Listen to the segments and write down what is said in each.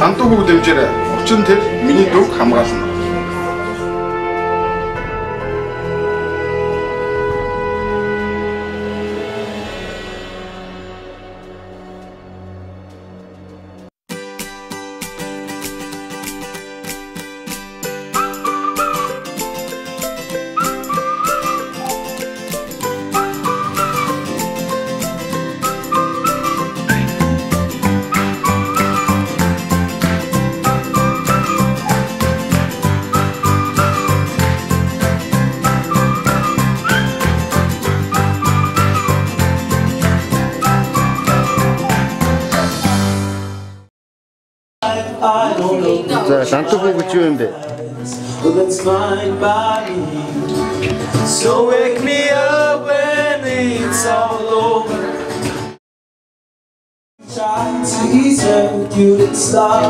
Лантуу хүү дэмжээрэй. Учир нь тэр миний дүүг хамгаална. За, лантуу хүү гэж юу юм бэ? So wake me up when it's all over.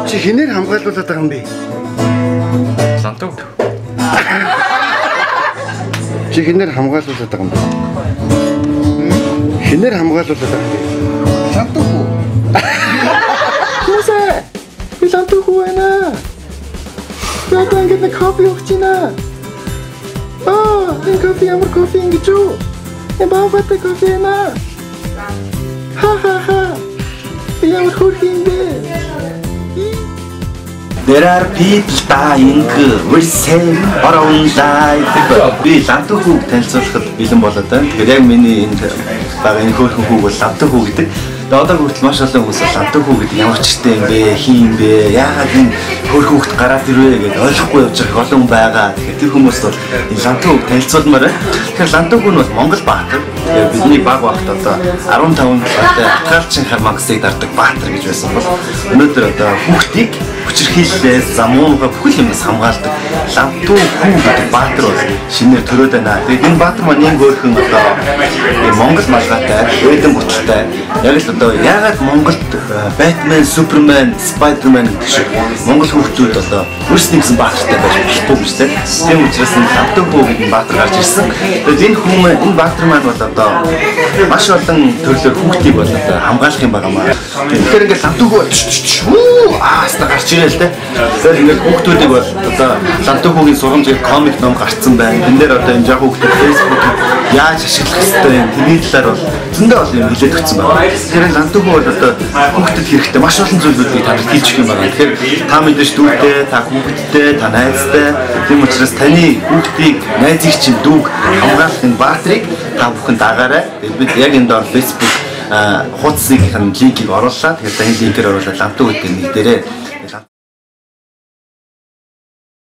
Чи хинээр хамгаалуулаад байгаа юм бэ? Лантуу. Чи хинээр хамгаалуулаад байгаа юм бэ? Хинээр хамгаалуулаад байгаа юм бэ? Лантуу хүү. Юусаа? Би лантуу хүү байна. Яагаад ингэ кофе уучихна? Энэ кофе ямар кофе ингэж юу? Энэ баабатай кофе на. Ха. Би ямар хөрх юм бэ? There are people dying, we say around life. Би лантуу хүүг танилцуулахад бэлэн болоод байна. Тэгэхээр яг миний энэ баг энэ хөөрхөн хүүг бол лантуу хүү гэдэг. Тэгээ одоо хүртэл маш олон хүмүүс лантуу хүү гэдэг ямар ч ихтэй юм бэ, хин юм бэ, яагаад энэ хөөрхөн хүүхд гараад ирвэ гэдээ ойлгохгүй явж байгаа олон байгаа. Тэгэхээр тэр хүмүүс бол энэ лантуу хүүг танилцуулмаар байна. Тэгэхээр лантуу хүү нь бол Монгол баатар. Тэгээ бидний баг багт одоо 15 талтай Атгаалчин хармагсыг дардаг баатар гэж байсан бол өнөөдөр одоо хүүхдийг хүчирхийллээс замуунгаа бүхэл юмнаас хамгаалдаг лантуу хүү гэдэг баатар бол шинээр төрөөд байна. Тэгээд энэ баатар маань нэг өөрхөн одоо Монгол малгайтай, Эден буцалтай. Яг л одоо яагаад Монголд Batman, Superman, Spider-Man гэх шиг Монгол хүүхдүүд одоо өөрсдийн гэсэн баатартай байж болохгүй гэж тийм. Тийм учраас энэ лантуу хүү гэдэг баатар гарч ирсэн. Тэгээд энэ хүмүүс энэ баатар маань бол одоо маш олон төрлөөр хүүхдийг бол одоо хамгаалах юм байна маа. Тэгэхээр ингээд лантуу хүү ааста гарч ирээ л дээ. Тэгэхээр ингээд хүүхдүүдийг бол одоо лантуу хүүгийн сургамжийг комик ном гарцсан байна. Энд дээр одоо энэ яг хүүхдүүд Facebook-ийг яаж ашиглах хэрэгтэй юм тэрний талаар бол зөндөө олон юм хэлээд өгсөн байна. Тэгэхээр лантуу хүү бол одоо хүүхдэд хэрэгтэй маш олон зүйлүүдийг танд хийж өгөх юм байна. Тэгэхээр та мэдээж дүүтэй, та хүүхэдтэй, та найзтай тийм учраас таны хүүхдийг найзыг чинь дүүг хамгаалах энэ баатрыг та бүхэн дагаарай. Бид яг энэ доор Facebook хуудасынхын линкийг оруулаад тэгэхээр энэ линкээр оруулаад лантуу гэдэг нэг дээрээ